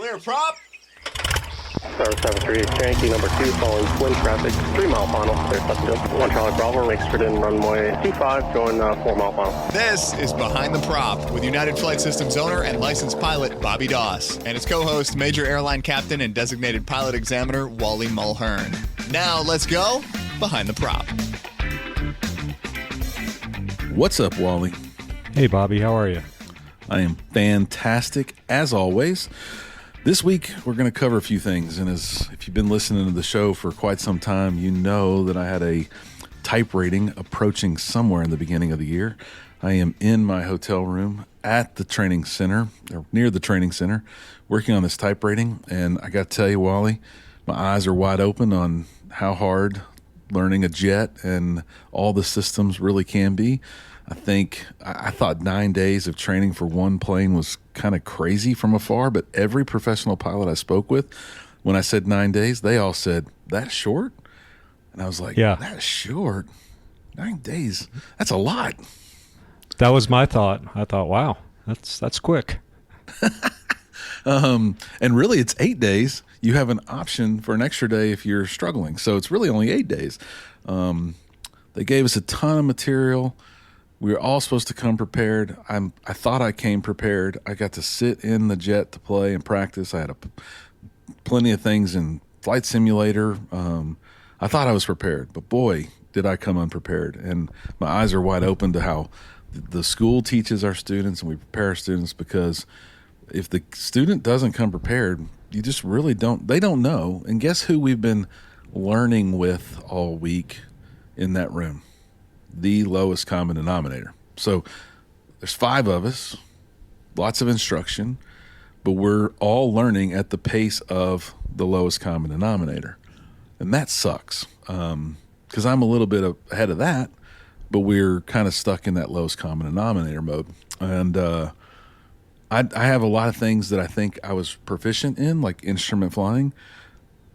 Clear prop. Star 73, Yankee number 2, following twin traffic, 3 mile final, clear subject. 1 Charlie Bravo, exit in runway 25, going 4 mile final. This is Behind the Prop with United Flight Systems owner and licensed pilot Bobby Doss and his co-host, Major Airline Captain and designated pilot examiner Wally Mulhern. Now let's go Behind the Prop. What's up, Wally? Hey, Bobby. How are you? I am fantastic, as always. This week, we're going to cover a few things, and if you've been listening to the show for quite some time, you know that I had a type rating approaching somewhere in the beginning of the year. I am in my hotel room at the training center, or near the training center, working on this type rating, and I got to tell you, Wally, my eyes are wide open on how hard learning a jet and all the systems really can be. I thought 9 days of training for one plane was kind of crazy from afar, but every professional pilot I spoke with, when I said 9 days, they all said, "That's short?" And I was like, Yeah, that's short. 9 days, that's a lot. that was my thought. I thought, wow, that's quick. And really, it's 8 days. You have an option for an extra day if you're struggling. So it's really only 8 days. They gave us a ton of material. We were all supposed to come prepared. I thought I came prepared. I got to sit in the jet to play and practice. I had plenty of things in Flight Simulator. I thought I was prepared, but boy, did I come unprepared. And my eyes are wide open to how the school teaches our students and we prepare our students, because if the student doesn't come prepared, you just really they don't know. And guess who we've been learning with all week in that room? The lowest common denominator. So there's 5 of us, lots of instruction, but we're all learning at the pace of the lowest common denominator. And that sucks, because I'm a little bit ahead of that, but we're kind of stuck in that lowest common denominator mode. And I have a lot of things that I think I was proficient in, like instrument flying,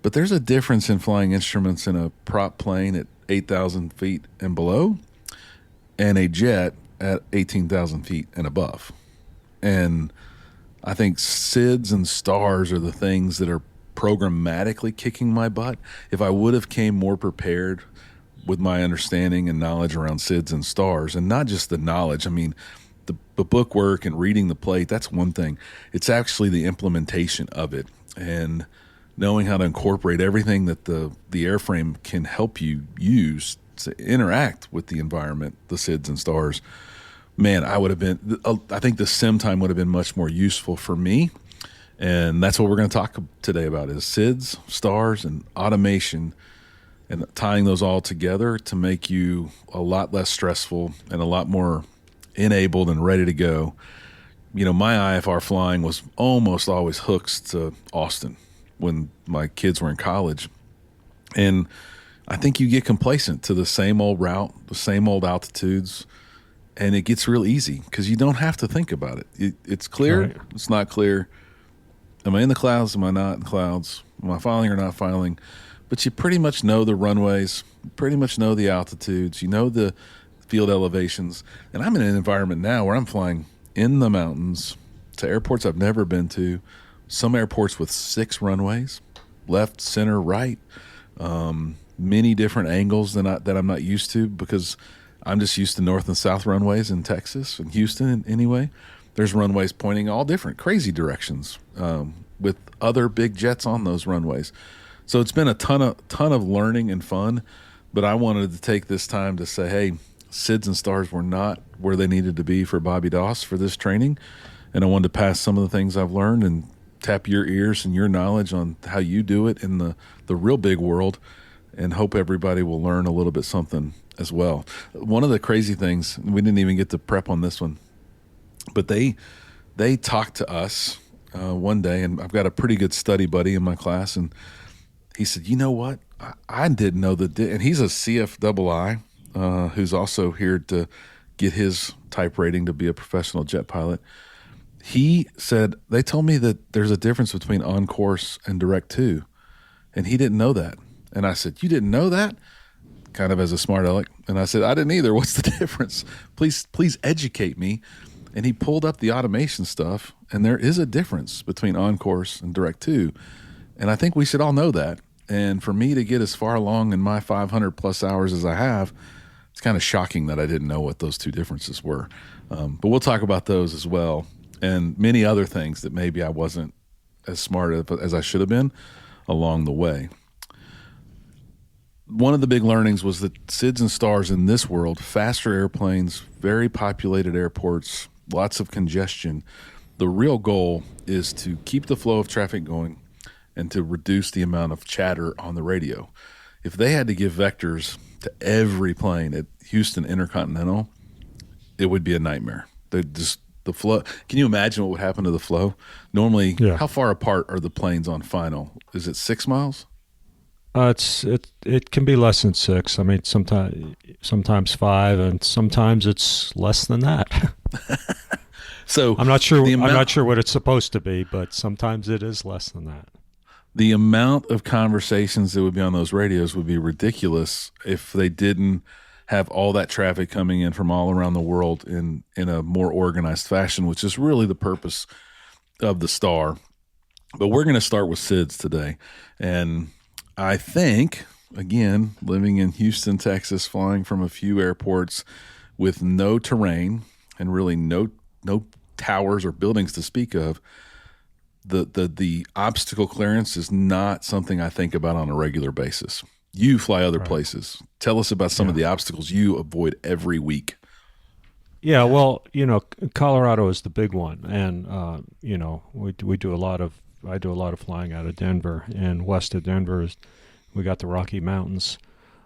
but there's a difference in flying instruments in a prop plane at 8,000 feet and below and a jet at 18,000 feet and above. And I think SIDS and stars are the things that are programmatically kicking my butt. If I would have came more prepared with my understanding and knowledge around SIDS and stars, and not just the knowledge, I mean, the book work and reading the plate, that's one thing. It's actually the implementation of it and knowing how to incorporate everything that the airframe can help you use to interact with the environment, the SIDS and stars. Man, I think the sim time would have been much more useful for me. And that's what we're going to talk today about is SIDS, stars, and automation, and tying those all together to make you a lot less stressful and a lot more enabled and ready to go. You know, my IFR flying was almost always hooks to Austin when my kids were in college. And I think you get complacent to the same old route, the same old altitudes, and it gets real easy because you don't have to think about it. It's clear. Right. It's not clear. Am I in the clouds? Am I not in the clouds? Am I filing or not filing? But you pretty much know the runways, pretty much know the altitudes, you know the field elevations. And I'm in an environment now where I'm flying in the mountains to airports I've never been to, some airports with 6 runways, left, center, right, many different angles that I'm not used to because I'm just used to north and south runways in Texas and Houston anyway. There's runways pointing all different crazy directions with other big jets on those runways. So it's been a ton of learning and fun, but I wanted to take this time to say, hey, SIDS and stars were not where they needed to be for Bobby Doss for this training, and I wanted to pass some of the things I've learned and tap your ears and your knowledge on how you do it in the real big world, and hope everybody will learn a little bit something as well. One of the crazy things, we didn't even get to prep on this one, but they talked to us one day, and I've got a pretty good study buddy in my class, and he said, you know what? I didn't know and he's a CFII, who's also here to get his type rating to be a professional jet pilot. He said, they told me that there's a difference between on-course and direct to, and he didn't know that. And I said, you didn't know that? Kind of as a smart aleck. And I said, I didn't either. What's the difference? Please educate me. And he pulled up the automation stuff, and there is a difference between on-course and direct to. And I think we should all know that. And for me to get as far along in my 500 plus hours as I have, it's kind of shocking that I didn't know what those two differences were. But we'll talk about those as well, and many other things that maybe I wasn't as smart as I should have been along the way. One of the big learnings was that SIDS and STARS in this world, faster airplanes, very populated airports, lots of congestion. The real goal is to keep the flow of traffic going and to reduce the amount of chatter on the radio. If they had to give vectors to every plane at Houston Intercontinental, it would be a nightmare. The flow. Can you imagine what would happen to the flow? Normally, How far apart are the planes on final? Is it 6 miles? It can be less than 6. I mean, sometimes 5, and sometimes it's less than that. So I'm not sure. I'm not sure what it's supposed to be, but sometimes it is less than that. The amount of conversations that would be on those radios would be ridiculous if they didn't have all that traffic coming in from all around the world in a more organized fashion, which is really the purpose of the STAR. But we're going to start with SIDS today. And I think, again, living in Houston, Texas, flying from a few airports with no terrain and really no towers or buildings to speak of, the obstacle clearance is not something I think about on a regular basis. You fly other places. Tell us about some of the obstacles you avoid every week. Yeah, well, Colorado is the big one, and we do a lot of. I do a lot of flying out of Denver, and west of Denver we got the Rocky Mountains,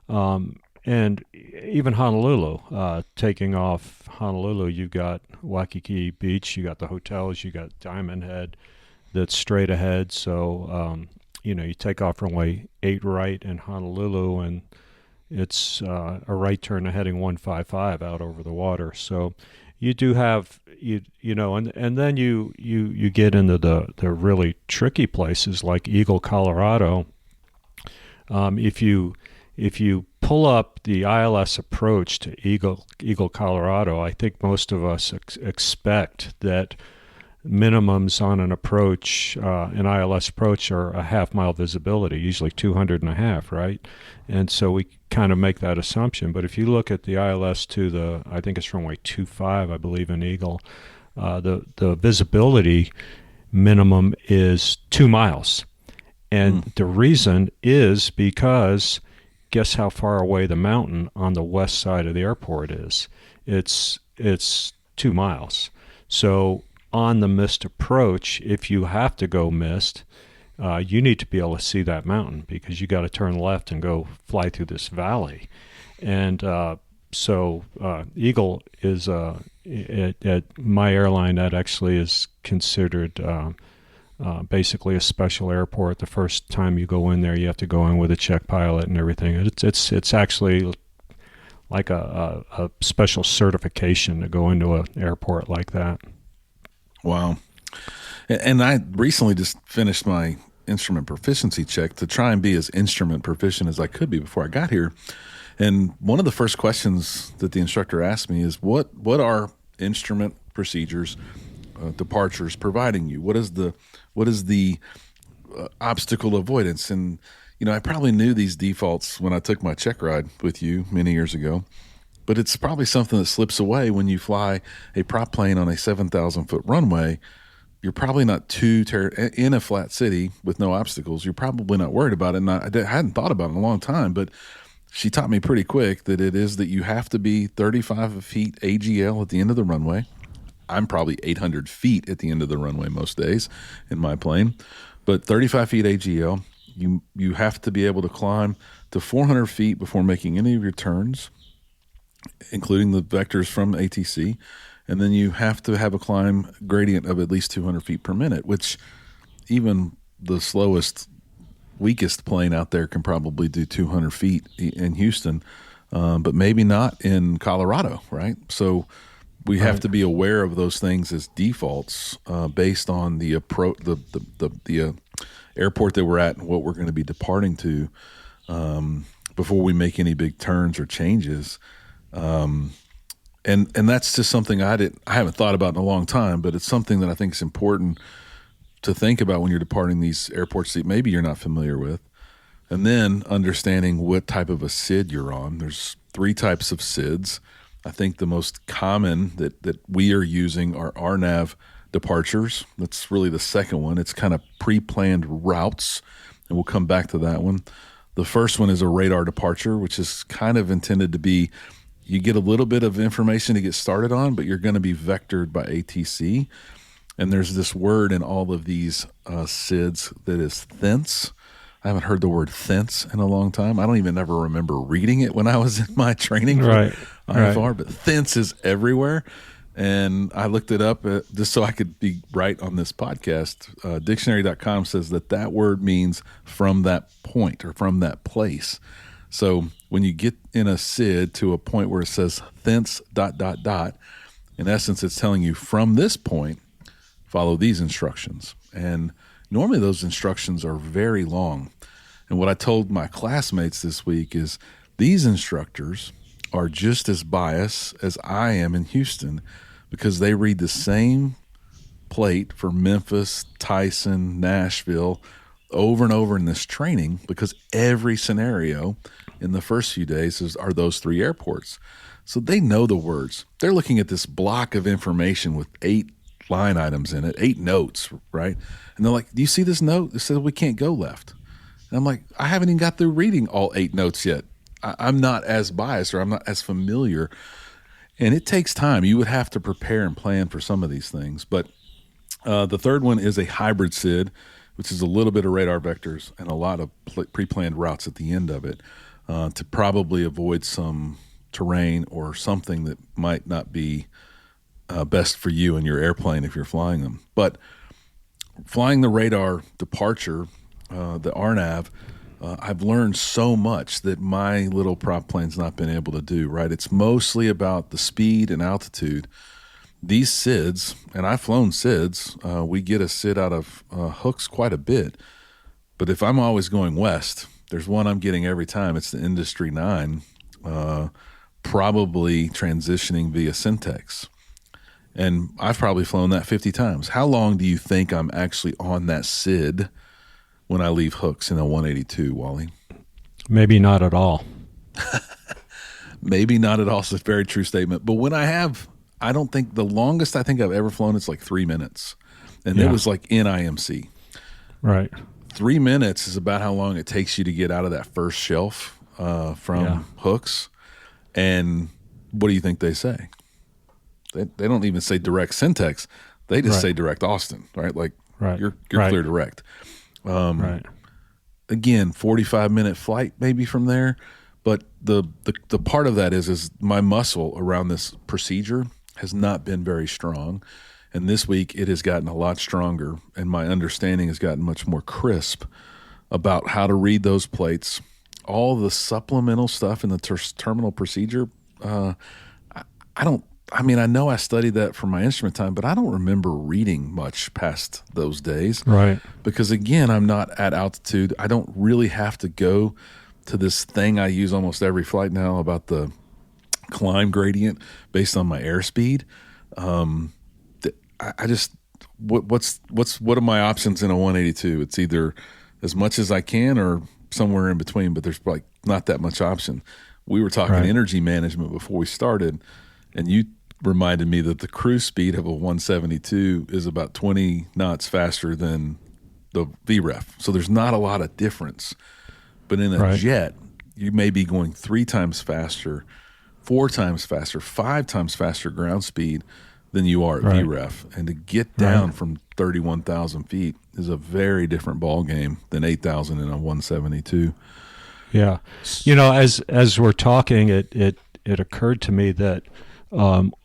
and even Honolulu. Taking off Honolulu, you've got Waikiki Beach, you got the hotels, you got Diamond Head, that's straight ahead. So you take off runway 8 right in Honolulu, and it's a right turn to heading 155 out over the water. So you do have and then you get into the really tricky places like Eagle, Colorado. If you pull up the ILS approach to Eagle, Colorado, I think most of us expect that minimums on an approach, an ILS approach, are a half-mile visibility, usually 200 and a half, right? And so we kind of make that assumption. But if you look at the ILS to I think it's runway 25, I believe, in Eagle, the visibility minimum is 2 miles. And the reason is because guess how far away the mountain on the west side of the airport is? It's 2 miles. So on the missed approach, if you have to go missed, you need to be able to see that mountain because you got to turn left and go fly through this valley. And so Eagle is at my airline, that actually is considered basically a special airport. The first time you go in there, you have to go in with a check pilot and everything. It's actually like a special certification to go into an airport like that. Wow. And I recently just finished my instrument proficiency check to try and be as instrument proficient as I could be before I got here. And one of the first questions that the instructor asked me is, what are instrument procedures, departures providing you? What is the obstacle avoidance? And, I probably knew these defaults when I took my check ride with you many years ago. But it's probably something that slips away when you fly a prop plane on a 7,000-foot runway. You're probably not in a flat city with no obstacles. You're probably not worried about it. And I hadn't thought about it in a long time, but she taught me pretty quick that it is that you have to be 35 feet AGL at the end of the runway. I'm probably 800 feet at the end of the runway most days in my plane, but 35 feet AGL. You have to be able to climb to 400 feet before making any of your turns, including the vectors from ATC, and then you have to have a climb gradient of at least 200 feet per minute, which even the slowest, weakest plane out there can probably do 200 feet in Houston, but maybe not in Colorado, right? So we have to be aware of those things as defaults based on the airport that we're at and what we're going to be departing to before we make any big turns or changes. And that's just something I haven't thought about in a long time, but it's something that I think is important to think about when you're departing these airports that maybe you're not familiar with. And then understanding what type of a SID you're on. There's 3 types of SIDs. I think the most common that we are using are RNAV departures. That's really the second one. It's kind of pre-planned routes, and we'll come back to that one. The first one is a radar departure, which is kind of intended to be, you get a little bit of information to get started on, but you're going to be vectored by ATC. And there's this word in all of these SIDs that is thence. I haven't heard the word thence in a long time. I don't even ever remember reading it when I was in my training for IFR, but thence is everywhere. And I looked it up just so I could be right on this podcast. Dictionary.com says that word means from that point or from that place. So when you get in a SID to a point where it says thence ... in essence, it's telling you from this point, follow these instructions. And normally those instructions are very long. And what I told my classmates this week is these instructors are just as biased as I am in Houston, because they read the same plate for Memphis, Tyson, Nashville over and over in this training, because every scenario in the first few days are those 3 airports. So they know the words. They're looking at this block of information with 8 line items in it, 8 notes, right? And they're like, do you see this note? It says we can't go left. And I'm like, I haven't even got through reading all 8 notes yet. I'm not as biased, or I'm not as familiar. And it takes time. You would have to prepare and plan for some of these things. But the third one is a hybrid SID, which is a little bit of radar vectors and a lot of pre-planned routes at the end of it, to probably avoid some terrain or something that might not be best for you and your airplane if you're flying them. But flying the radar departure, the RNAV, I've learned so much that my little prop plane's not been able to do, right? It's mostly about the speed and altitude. These SIDs, and I've flown SIDs, we get a SID out of hooks quite a bit. But if I'm always going west, there's one I'm getting every time. It's the Industry 9, probably transitioning via Syntex. And I've probably flown that 50 times. How long do you think I'm actually on that SID when I leave hooks in a 182, Wally? Maybe not at all. Maybe not at all. It's a very true statement. But when I don't think the longest I think I've ever flown is like 3 minutes. And it was like in IMC. Right. 3 minutes is about how long it takes you to get out of that first shelf from hooks. And what do you think they say? They don't even say direct Syntex. They just say direct Austin, right? Like you're clear direct. Again, 45-minute flight maybe from there. But the part of that is my muscle around this procedure has not been very strong. And this week it has gotten a lot stronger, and my understanding has gotten much more crisp about how to read those plates. All the supplemental stuff in the terminal procedure, I know I studied that for my instrument time, but I don't remember reading much past those days. Right. Because, again, I'm not at altitude. I don't really have to go to this thing I use almost every flight now about the climb gradient based on my airspeed. What are my options in a 182? It's either as much as I can or somewhere in between, but there's like not that much option. We were talking energy management before we started, and you reminded me that the cruise speed of a 172 is about 20 knots faster than the VREF. So there's not a lot of difference. But in a jet, you may be going 3 times faster, 4 times faster, 5 times faster ground speed than you are at VREF. And to get down from 31,000 feet is a very different ball game than 8,000 in a 172. Yeah. You know, as we're talking, it occurred to me that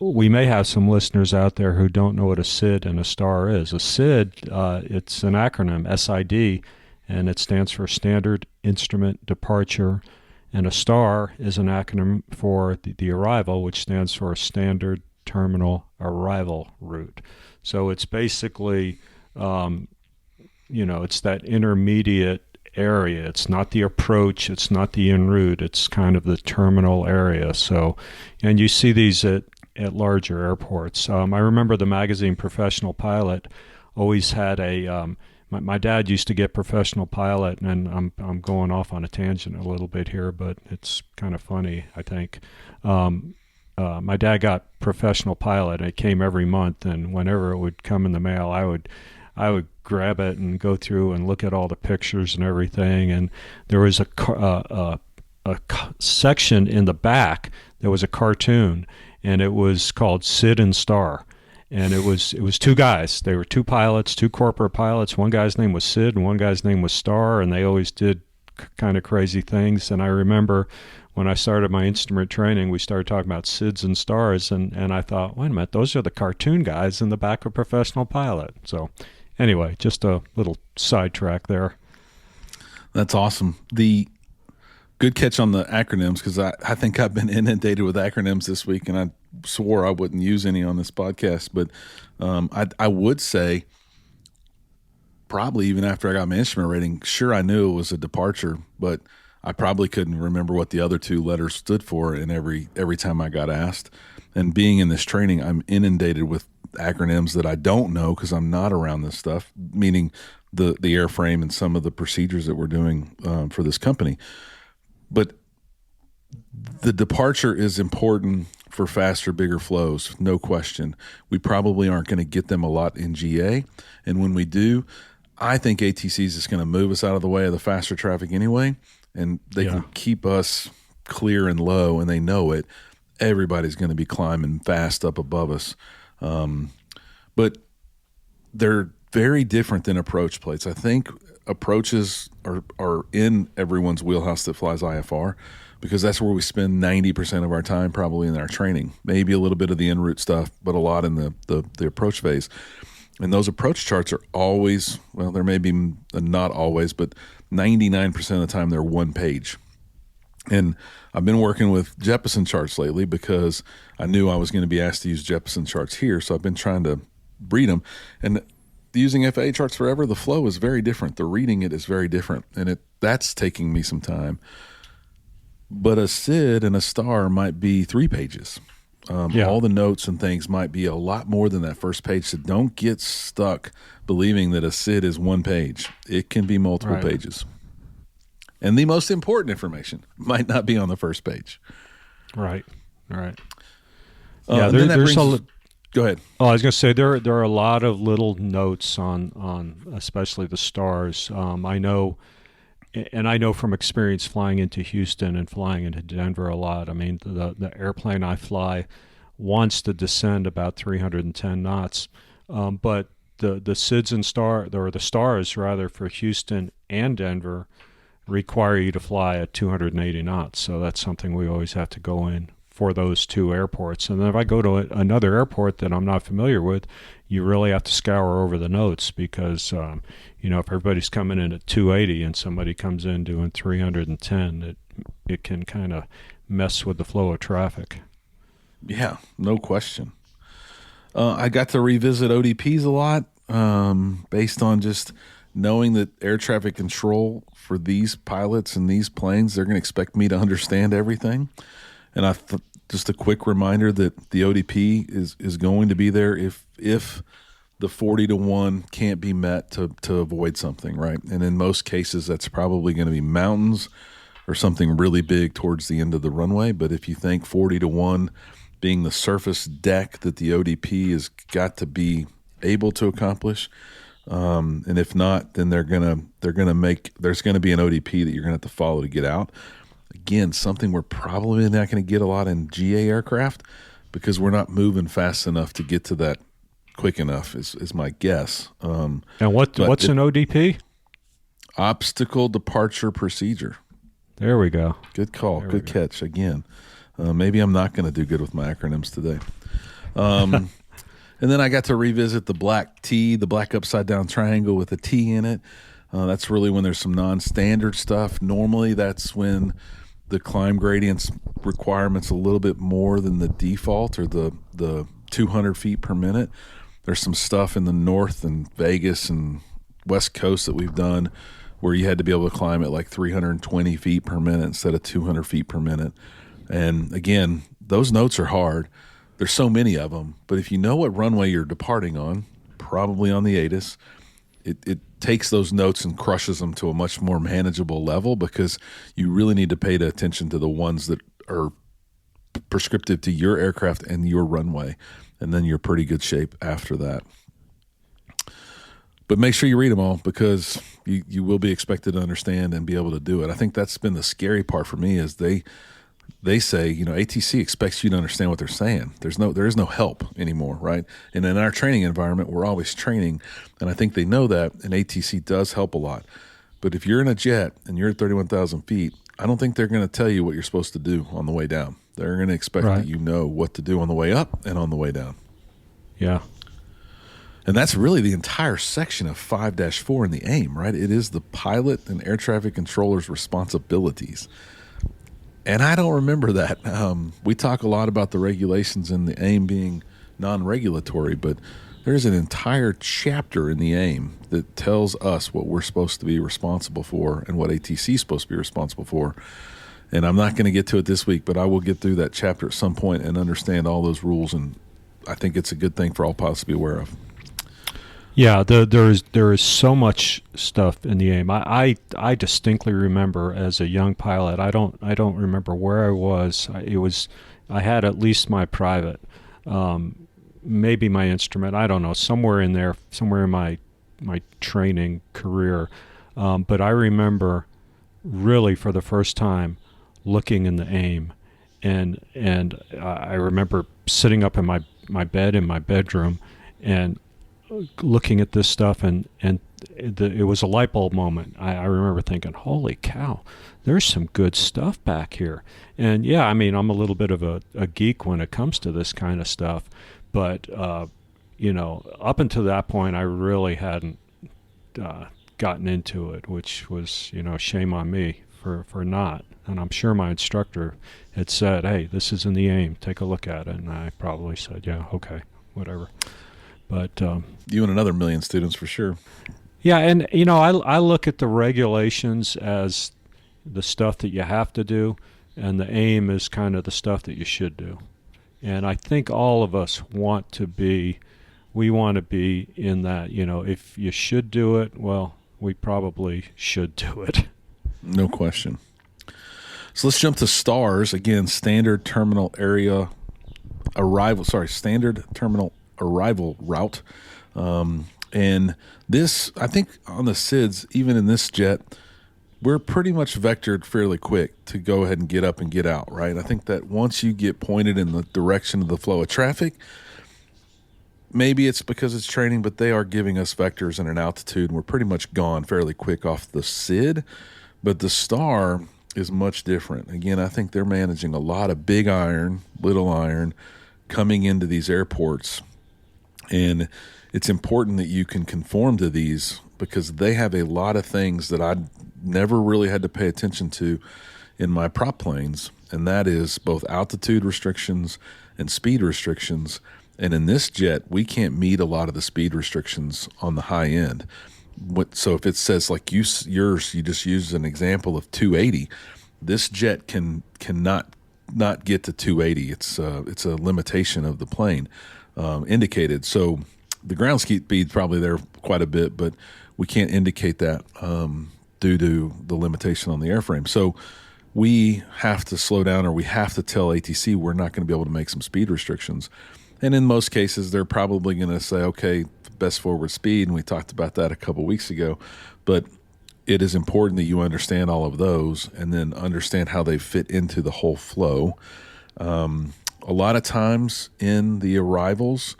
we may have some listeners out there who don't know what a SID and a STAR is. A SID, it's an acronym, SID, and it stands for Standard Instrument Departure. And a STAR is an acronym for the arrival, which stands for Standard Terminal Arrival Route. So it's basically, it's that intermediate area. It's not the approach, it's not the en route, it's kind of the terminal area. So, and you see these at at larger airports. I remember the magazine Professional Pilot always had a. My dad used to get Professional Pilot, and I'm going off on a tangent a little bit here, but it's kind of funny, I think. My dad got Professional Pilot, and it came every month, and whenever it would come in the mail, I would grab it and go through and look at all the pictures and everything. And there was a section in the back that was a cartoon, and it was called Sid and Star. And it was two guys. They were two pilots, two corporate pilots. One guy's name was Sid and one guy's name was Star, and they always did kind of crazy things. And I remember when I started my instrument training, we started talking about SIDs and stars, and I thought, wait a minute, those are the cartoon guys in the back of Professional Pilot. So anyway, just a little sidetrack there. That's awesome. The good catch on the acronyms, because I think I've been inundated with acronyms this week, and I swore I wouldn't use any on this podcast. But I would say probably even after I got my instrument rating, sure, I knew it was a departure, but I probably couldn't remember what the other two letters stood for in every time I got asked. And being in this training, I'm inundated with acronyms that I don't know because I'm not around this stuff, meaning the airframe and some of the procedures that we're doing for this company. But the departure is important for faster, bigger flows, no question. We probably aren't going to get them a lot in GA. And when we do, I think ATC is just going to move us out of the way of the faster traffic anyway. And they can keep us clear and low, and they know it. Everybody's going to be climbing fast up above us. But they're very different than approach plates. I think approaches are in everyone's wheelhouse that flies IFR, because that's where we spend 90% of our time probably in our training. Maybe a little bit of the en route stuff, but a lot in the approach phase. And those approach charts are always, well, there may be not always, but 99% of the time they're one page. And I've been working with Jeppesen charts lately because I knew I was going to be asked to use Jeppesen charts here. So I've been trying to read them. And using FAA charts forever, the flow is very different. The reading it is very different. And that's taking me some time. But a SID and a star might be 3 pages. All the notes and things might be a lot more than that first page. So don't get stuck believing that a SID is 1 page. It can be multiple pages. And the most important information might not be on the first page. Right. Yeah, there's go ahead. Oh, I was going to say there are a lot of little notes on especially the stars. I know from experience flying into Houston and flying into Denver a lot. I mean, the airplane I fly wants to descend about 310 knots, but the SIDs and the stars rather for Houston and Denver require you to fly at 280 knots. So that's something we always have to go in for those two airports. And then if I go to another airport that I'm not familiar with, you really have to scour over the notes because, if everybody's coming in at 280 and somebody comes in doing 310, it can kind of mess with the flow of traffic. Yeah, no question. I got to revisit ODPs a lot based on just knowing that air traffic control for these pilots and these planes, they're going to expect me to understand everything. And just a quick reminder that the ODP is going to be there if the 40-to-1 can't be met to avoid something, right? And in most cases, that's probably going to be mountains or something really big towards the end of the runway. But if you think 40-to-1 being the surface deck that the ODP has got to be able to accomplish, and if not, then there's going to be an ODP that you're going to have to follow to get out. Again, something we're probably not going to get a lot in GA aircraft because we're not moving fast enough to get to that quick enough is my guess. And what's an ODP? Obstacle Departure Procedure. There we go. Good call. Good catch again. Maybe I'm not going to do good with my acronyms today. And then I got to revisit the black T, the black upside down triangle with a T in it. That's really when there's some non-standard stuff. Normally that's when the climb gradients requirement's a little bit more than the default or the 200 feet per minute. There's some stuff in the north and Vegas and West Coast that we've done where you had to be able to climb at like 320 feet per minute instead of 200 feet per minute. And again, those notes are hard. there's so many of them. But if you know what runway you're departing on, probably on the ATIS, it takes those notes and crushes them to a much more manageable level, because you really need to pay attention to the ones that are prescriptive to your aircraft and your runway, and then you're pretty good shape after that. But make sure you read them all, because you will be expected to understand and be able to do it. I think that's been the scary part for me, is they say, ATC expects you to understand what they're saying. There is no help anymore, right? And in our training environment, we're always training, and I think they know that, and ATC does help a lot. But if you're in a jet and you're at 31,000 feet, I don't think they're going to tell you what you're supposed to do on the way down. They're going to expect that you know what to do on the way up and on the way down. Yeah. And that's really the entire section of 5-4 in the AIM, right? It is the pilot and air traffic controller's responsibilities. And I don't remember that. We talk a lot about the regulations in the AIM being non-regulatory, but there's an entire chapter in the AIM that tells us what we're supposed to be responsible for and what ATC is supposed to be responsible for. And I'm not going to get to it this week, but I will get through that chapter at some point and understand all those rules, and I think it's a good thing for all pilots to be aware of. Yeah, there is so much stuff in the AIM. I distinctly remember as a young pilot. I don't remember where I was. I had at least my private, maybe my instrument. I don't know, somewhere in there, somewhere in my training career. But I remember really for the first time looking in the AIM, and I remember sitting up in my bed in my bedroom and looking at this stuff, and it was a light bulb moment. I remember thinking, holy cow, there's some good stuff back here. And yeah, I mean, I'm a little bit of a geek when it comes to this kind of stuff, but up until that point, I really hadn't gotten into it, which was, shame on me for not. And I'm sure my instructor had said, hey, this is in the AIM, take a look at it. And I probably said, yeah, okay, whatever. But you and another million students for sure. Yeah, and I look at the regulations as the stuff that you have to do, and the AIM is kind of the stuff that you should do. And I think all of us want to be in that, if you should do it, well, we probably should do it. No question. So let's jump to STARS. Again, standard terminal arrival route. And this, I think on the SIDS, even in this jet, we're pretty much vectored fairly quick to go ahead and get up and get out, right? I think that once you get pointed in the direction of the flow of traffic, maybe it's because it's training, but they are giving us vectors and an altitude, and we're pretty much gone fairly quick off the SID. But the STAR is much different. Again, I think they're managing a lot of big iron, little iron coming into these airports. And it's important that you can conform to these, because they have a lot of things that I never really had to pay attention to in my prop planes, and that is both altitude restrictions and speed restrictions. And in this jet, we can't meet a lot of the speed restrictions on the high end. So if it says like yours, you just use an example of 280. This jet cannot get to 280. It's a limitation of the plane indicated. So the ground speed's probably there quite a bit, but we can't indicate that due to the limitation on the airframe. So we have to slow down, or we have to tell ATC we're not going to be able to make some speed restrictions. And in most cases, they're probably going to say, okay, best forward speed, and we talked about that a couple weeks ago. But it is important that you understand all of those and then understand how they fit into the whole flow. A lot of times in the arrivals,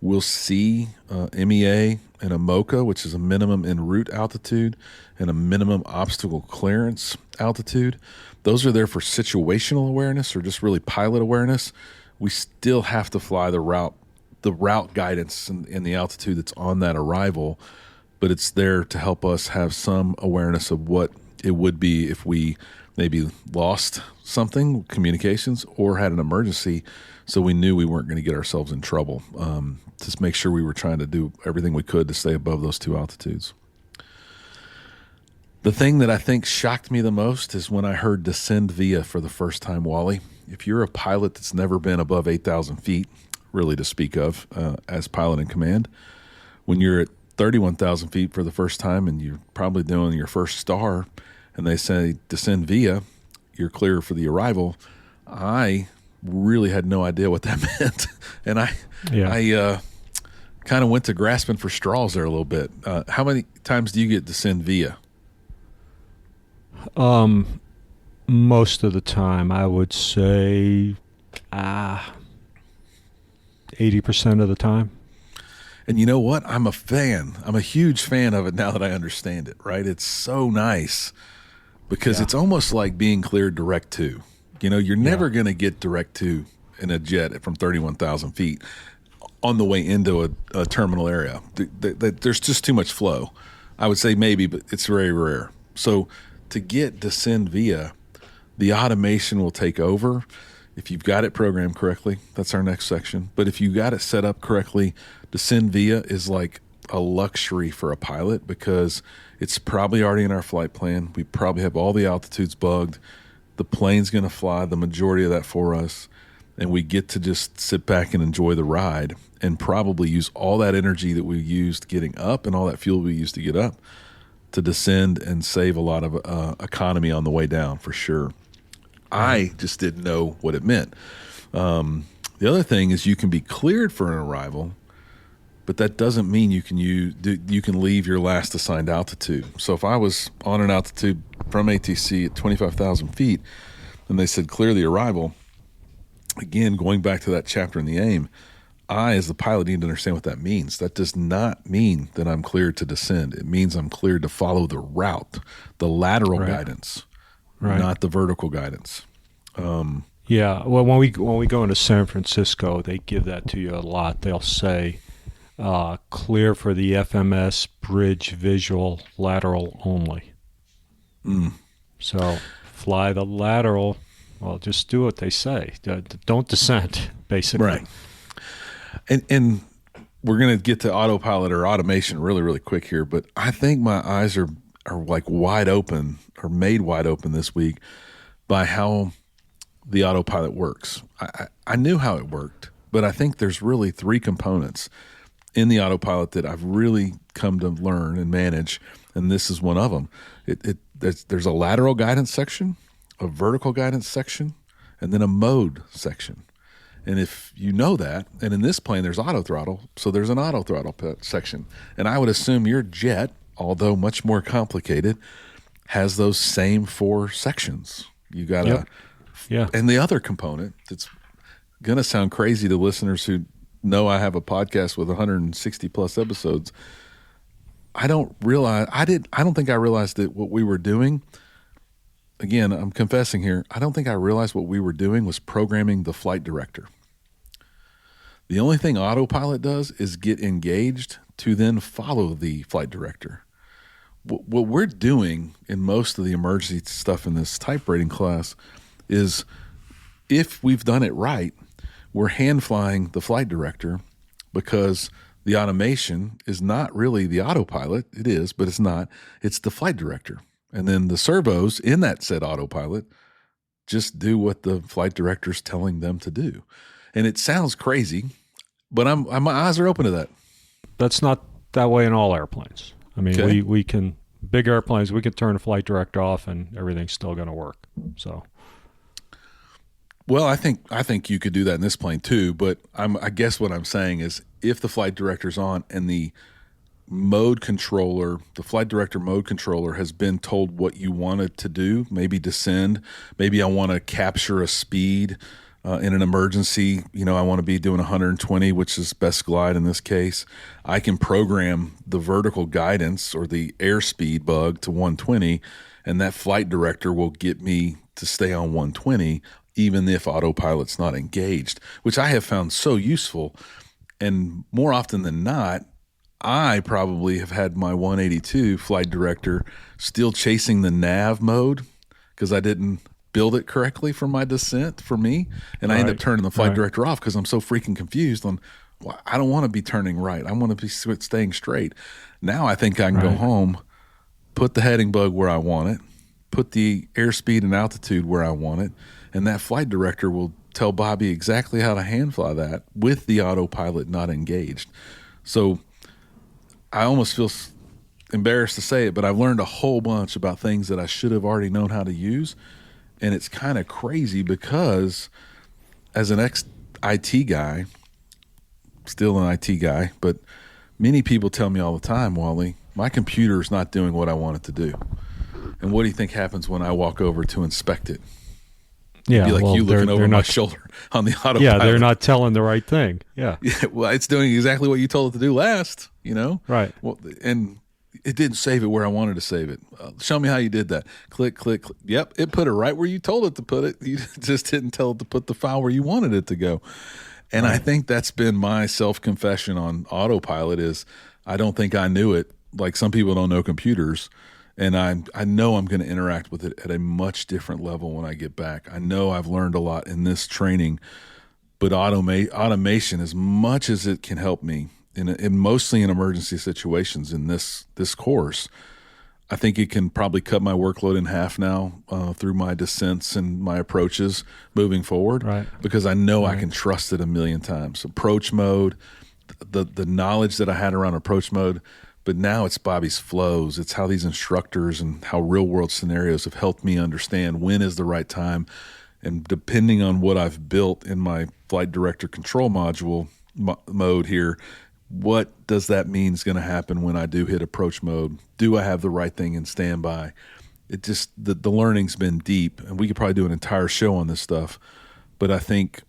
we'll see MEA and a MOCA, which is a minimum en route altitude and a minimum obstacle clearance altitude. Those are there for situational awareness or just really pilot awareness. We still have to fly the route guidance and the altitude that's on that arrival, but it's there to help us have some awareness of what it would be if we maybe lost something, communications, or had an emergency, so we knew we weren't going to get ourselves in trouble. Just make sure we were trying to do everything we could to stay above those two altitudes. The thing that I think shocked me the most is when I heard descend via for the first time, Wally. if you're a pilot that's never been above 8,000 feet, really to speak of as pilot in command, when you're at 31,000 feet for the first time and you're probably doing your first star and they say descend via, you're clear for the arrival, I really had no idea what that meant. And I kind of went to grasping for straws there a little bit. How many times do you get descend via? Most of the time, I would say 80% of the time. And you know what? I'm a fan. I'm a huge fan of it now that I understand it, right? It's so nice because it's almost like being cleared direct to. You know, you're never going to get direct to in a jet from 31,000 feet on the way into a terminal area. There's just too much flow. I would say maybe, but it's very rare. So to get descend via, the automation will take over. If you've got it programmed correctly, that's our next section. But if you got it set up correctly, descend via is like a luxury for a pilot because it's probably already in our flight plan. We probably have all the altitudes bugged. The plane's going to fly the majority of that for us, and we get to just sit back and enjoy the ride and probably use all that energy that we used getting up and all that fuel we used to get up to descend and save a lot of economy on the way down for sure. I just didn't know what it meant. The other thing is you can be cleared for an arrival, but that doesn't mean you can leave your last assigned altitude. So if I was on an altitude from ATC at 25,000 feet and they said clear the arrival, again, going back to that chapter in the AIM, I, as the pilot, need to understand what that means. That does not mean that I'm cleared to descend. It means I'm cleared to follow the route, the lateral guidance, not the vertical guidance. Well, when we go into San Francisco, they give that to you a lot. They'll say, clear for the FMS bridge visual lateral only. So fly the lateral. Well, just do what they say. Don't descend, basically. Right. And we're going to get to autopilot or automation really, really quick here, but I think my eyes are like wide open or made wide open this week by how the autopilot works. I knew how it worked, but I think there's really three components in the autopilot that I've really come to learn and manage, and this is one of them. There's a lateral guidance section, a vertical guidance section, and then a mode section. And if you know that, and in this plane there's auto throttle, so there's an auto throttle section. And I would assume your jet, although much more complicated, has those same four sections. You got and the other component that's going to sound crazy to listeners who know I have a podcast with 160 plus episodes. I don't think I realized that what we were doing, again, I'm confessing here, I don't think I realized what we were doing was programming the flight director. The only thing autopilot does is get engaged to then follow the flight director. What we're doing in most of the emergency stuff in this type rating class is, if we've done it right, we're hand flying the flight director because the automation is not really the autopilot. It is, but it's not. It's the flight director. And then the servos in that said autopilot just do what the flight director's telling them to do. And it sounds crazy, but my eyes are open to that. That's not that way in all airplanes. I mean, we can, big airplanes, we can turn the flight director off and everything's still going to work. So, well, I think you could do that in this plane too. But I guess what I'm saying is, if the flight director's on and the flight director mode controller has been told what you want it to do, maybe descend, maybe I want to capture a speed in an emergency, I want to be doing 120, which is best glide in this case. I can program the vertical guidance or the airspeed bug to 120, and that flight director will get me to stay on 120, even if autopilot's not engaged, which I have found so useful. And more often than not, I probably have had my 182 flight director still chasing the nav mode because I didn't build it correctly for my descent for me. And I end up turning the flight director off because I'm so freaking confused on, well, I don't want to be turning right. I want to be staying straight. Now I think I can go home, put the heading bug where I want it, put the airspeed and altitude where I want it, and that flight director will tell Bobby exactly how to hand fly that with the autopilot not engaged. So I almost feel embarrassed to say it, but I've learned a whole bunch about things that I should have already known how to use. And it's kind of crazy because as an ex-IT guy, still an IT guy, but many people tell me all the time, Wally, my computer's not doing what I want it to do. And what do you think happens when I walk over to inspect it? Yeah, It'd be like well, you looking they're over my not, shoulder on the autopilot. yeah, they're not telling the right thing. Yeah. Yeah, well, it's doing exactly what you told it to do last, you know? Right. Well, and it didn't save it where I wanted to save it. Show me how you did that. Click, click, click. Yep, it put it right where you told it to put it. You just didn't tell it to put the file where you wanted it to go. And I think that's been my self-confession on autopilot is I don't think I knew it. Like some people don't know computers. And I know I'm going to interact with it at a much different level when I get back. I know I've learned a lot in this training, but automation, as much as it can help me, in mostly in emergency situations in this course, I think it can probably cut my workload in half now through my descents and my approaches moving forward. Right. Because I know I can trust it a million times. Approach mode, the knowledge that I had around approach mode. But now it's Bobby's flows. It's how these instructors and how real world scenarios have helped me understand when is the right time. And depending on what I've built in my flight director control module mode here, what does that mean is going to happen when I do hit approach mode? Do I have the right thing in standby? It just, the learning's been deep, and we could probably do an entire show on this stuff. But I think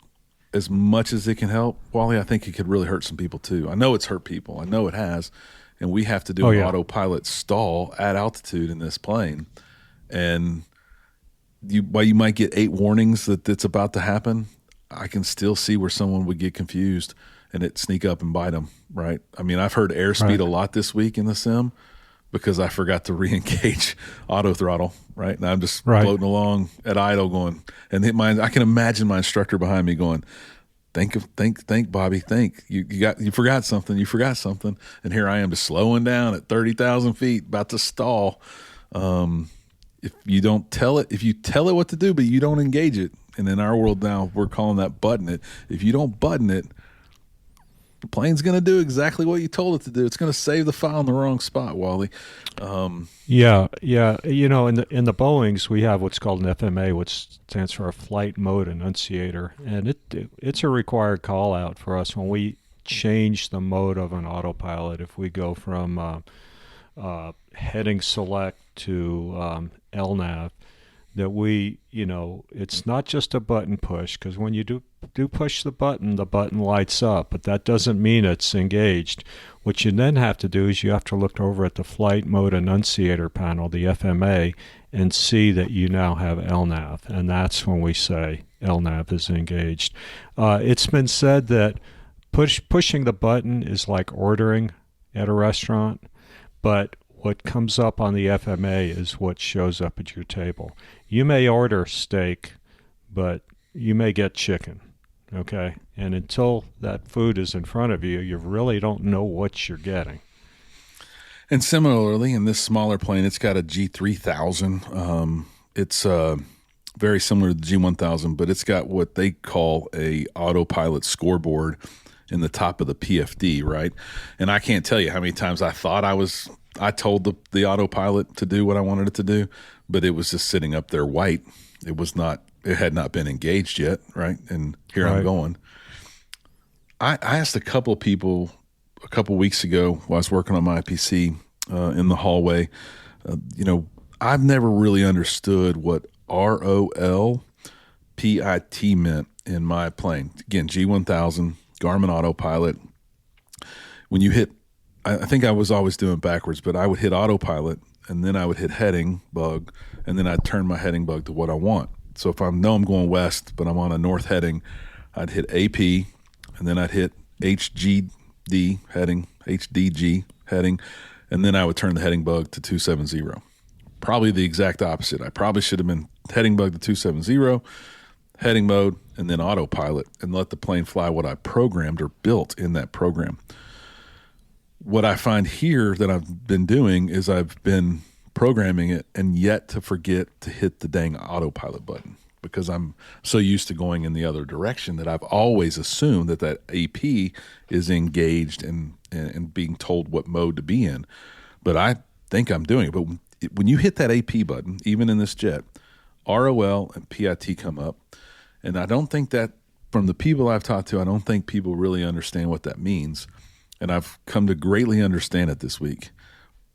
as much as it can help, Wally, I think it could really hurt some people too. I know it's hurt people. I know it has. And we have to do an autopilot stall at altitude in this plane. And while you might get 8 warnings that it's about to happen, I can still see where someone would get confused and it sneak up and bite them, right? I mean, I've heard airspeed a lot this week in the sim because I forgot to re-engage auto throttle, right? And I'm just floating along at idle going, and I can imagine my instructor behind me going, Think, Bobby, think. You forgot something. And here I am just slowing down at 30,000 feet, about to stall. If you tell it what to do, but you don't engage it, and in our world now, we're calling that button it. If you don't button it, the plane's going to do exactly what you told it to do. It's going to save the file in the wrong spot, Wally. Yeah. You know, in the Boeings, we have what's called an FMA, which stands for a flight mode annunciator, and it's a required call out for us when we change the mode of an autopilot. If we go from heading select to LNAV, that it's not just a button push, because when you do push the button lights up, but that doesn't mean it's engaged. What you then have to do is you have to look over at the flight mode annunciator panel, the FMA, and see that you now have LNAV, and that's when we say LNAV is engaged. It's been said that pushing the button is like ordering at a restaurant, but what comes up on the FMA is what shows up at your table. You may order steak, but you may get chicken, okay? And until that food is in front of you, you really don't know what you're getting. And similarly, in this smaller plane, it's got a G3000. It's very similar to the G1000, but it's got what they call a autopilot scoreboard in the top of the PFD, right? And I can't tell you how many times I thought I told the autopilot to do what I wanted it to do, but it was just sitting up there white. It had not been engaged yet, right? And here I'm going. I asked a couple of people a couple of weeks ago while I was working on my PC in the hallway, I've never really understood what ROLPIT meant in my plane. Again, G1000, Garmin Autopilot. When you hit, I think I was always doing it backwards, but I would hit autopilot and then I would hit heading bug and then I'd turn my heading bug to what I want. So if I know I'm going west, but I'm on a north heading, I'd hit AP and then I'd hit HGD heading, HDG heading, and then I would turn the heading bug to 270. Probably the exact opposite. I probably should have been heading bug to 270, heading mode, and then autopilot, and let the plane fly what I programmed or built in that program. What I find here that I've been doing is I've been programming it and yet to forget to hit the dang autopilot button. because I'm so used to going in the other direction that I've always assumed that AP is engaged and being told what mode to be in. But I think I'm doing it. But when you hit that AP button, even in this jet, ROL and PIT come up. And I don't think that, from the people I've talked to, I don't think people really understand what that means. And I've come to greatly understand it this week.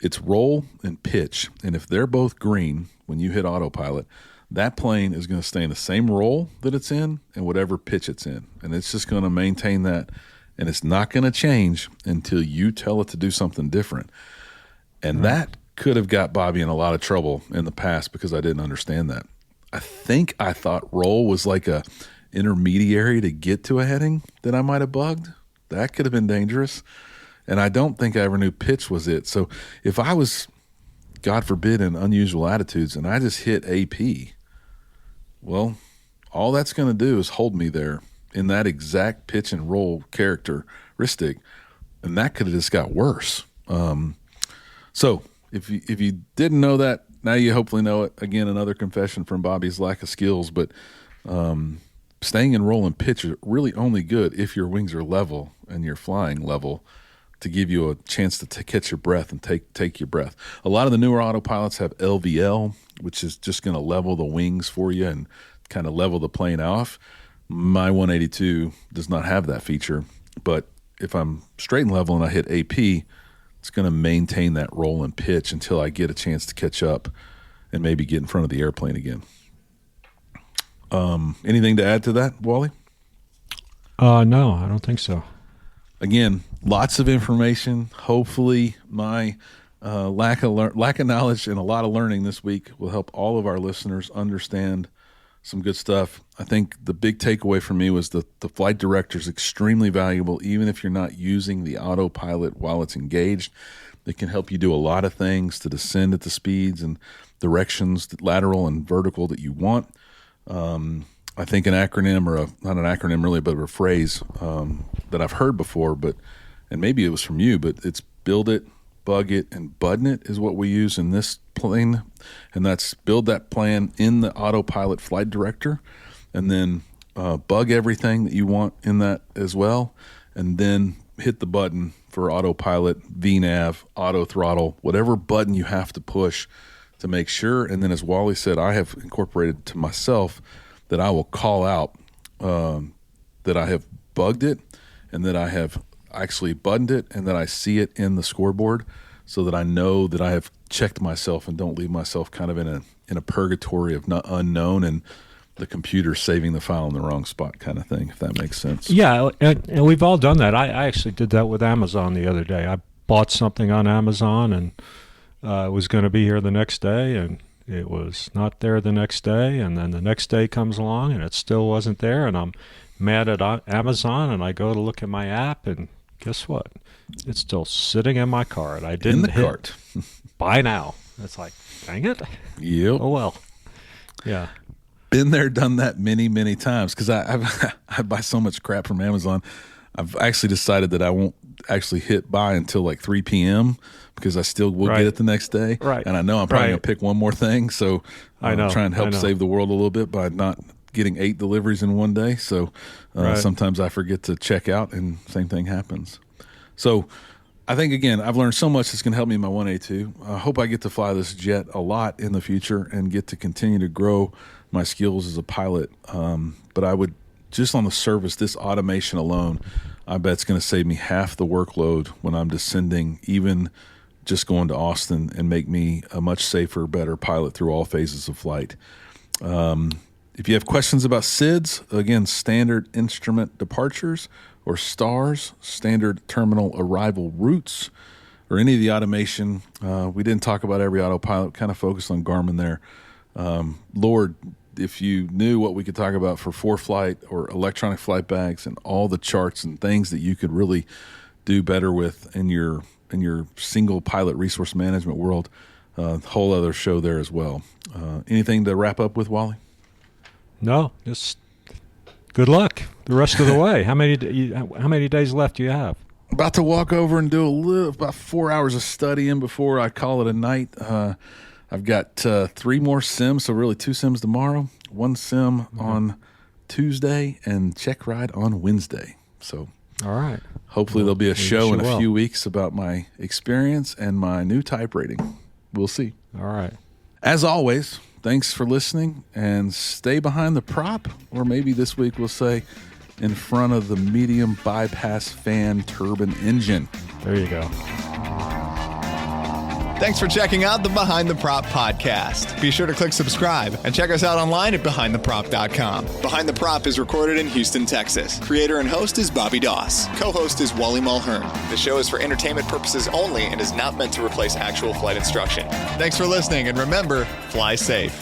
It's roll and pitch. And if they're both green when you hit autopilot, that plane is going to stay in the same roll that it's in and whatever pitch it's in. And it's just going to maintain that. And it's not going to change until you tell it to do something different. And that could have got Bobby in a lot of trouble in the past because I didn't understand that. I thought roll was like a intermediary to get to a heading that I might have bugged. That could have been dangerous. And I don't think I ever knew pitch was it. So if I was, God forbid, in unusual attitudes and I just hit AP, well, all that's going to do is hold me there in that exact pitch and roll characteristic. And that could have just got worse. So if you didn't know that, now you hopefully know it. Again, another confession from Bobby's lack of skills, but staying in roll and pitch are really only good if your wings are level and you're flying level to give you a chance to catch your breath and take your breath. A lot of the newer autopilots have LVL, which is just going to level the wings for you and kind of level the plane off. My 182 does not have that feature, but if I'm straight and level and I hit AP, it's going to maintain that roll and pitch until I get a chance to catch up and maybe get in front of the airplane again. Anything to add to that, Wally? No, I don't think so. Again, lots of information. Hopefully my lack of knowledge and a lot of learning this week will help all of our listeners understand some good stuff. I think the big takeaway for me was the flight director is extremely valuable, even if you're not using the autopilot while it's engaged. It can help you do a lot of things to descend at the speeds and directions, lateral and vertical, that you want. I think an acronym, or not an acronym really, but a phrase that I've heard before, and maybe it was from you, but it's build it, bug it, and button it is what we use in this plane. And that's build that plan in the autopilot flight director, and then bug everything that you want in that as well, and then hit the button for autopilot, VNAV, auto throttle, whatever button you have to push to make sure. And then, as Wally said, I have incorporated to myself that I will call out that I have bugged it and that I have actually buttoned it and that I see it in the scoreboard, so that I know that I have checked myself and don't leave myself kind of in a purgatory of unknown and the computer saving the file in the wrong spot kind of thing, if that makes sense. Yeah, and we've all done that. I actually did that with Amazon the other day. I bought something on Amazon and it was going to be here the next day, and it was not there the next day, and then the next day comes along and it still wasn't there, and I'm mad at Amazon, and I go to look at my app, and guess what? It's still sitting in my cart. I didn't in the hit cart. buy now. It's like, dang it. Yep. Oh, well. Yeah. Been there, done that many, many times, because I buy so much crap from Amazon. I've actually decided that I won't actually hit buy until like 3 p.m. because I still will get it the next day. Right. And I know I'm probably going to pick one more thing. So I'm trying to help save the world a little bit by not getting 8 deliveries in one day. So sometimes I forget to check out, and same thing happens. So I think, again, I've learned so much that's going to help me in my 182. I hope I get to fly this jet a lot in the future and get to continue to grow my skills as a pilot. But I would, just on the surface, this automation alone, I bet it's going to save me half the workload when I'm descending, even just going to Austin, and make me a much safer, better pilot through all phases of flight. If you have questions about SIDS, again, standard instrument departures, or STARS, standard terminal arrival routes, or any of the automation, we didn't talk about every autopilot, kind of focused on Garmin there. Lord, if you knew what we could talk about for ForeFlight or electronic flight bags and all the charts and things that you could really do better with in your single pilot resource management world, whole other show there as well. Anything to wrap up with, Wally? No, just good luck the rest of the way. How many days left do you have? About to walk over and do about 4 hours of studying before I call it a night. I've got 3 more sims, so really 2 sims tomorrow, 1 sim on Tuesday, and check ride on Wednesday. So All right. hopefully there'll be a show in a well. few weeks about my experience and my new type rating. We'll see. All right. As always, thanks for listening, and stay behind the prop, or maybe this week we'll say in front of the medium bypass fan turbine engine. There you go. Thanks for checking out the Behind the Prop podcast. Be sure to click subscribe and check us out online at BehindTheProp.com. Behind the Prop is recorded in Houston, Texas. Creator and host is Bobby Doss. Co-host is Wally Mulhern. The show is for entertainment purposes only and is not meant to replace actual flight instruction. Thanks for listening, and remember, fly safe.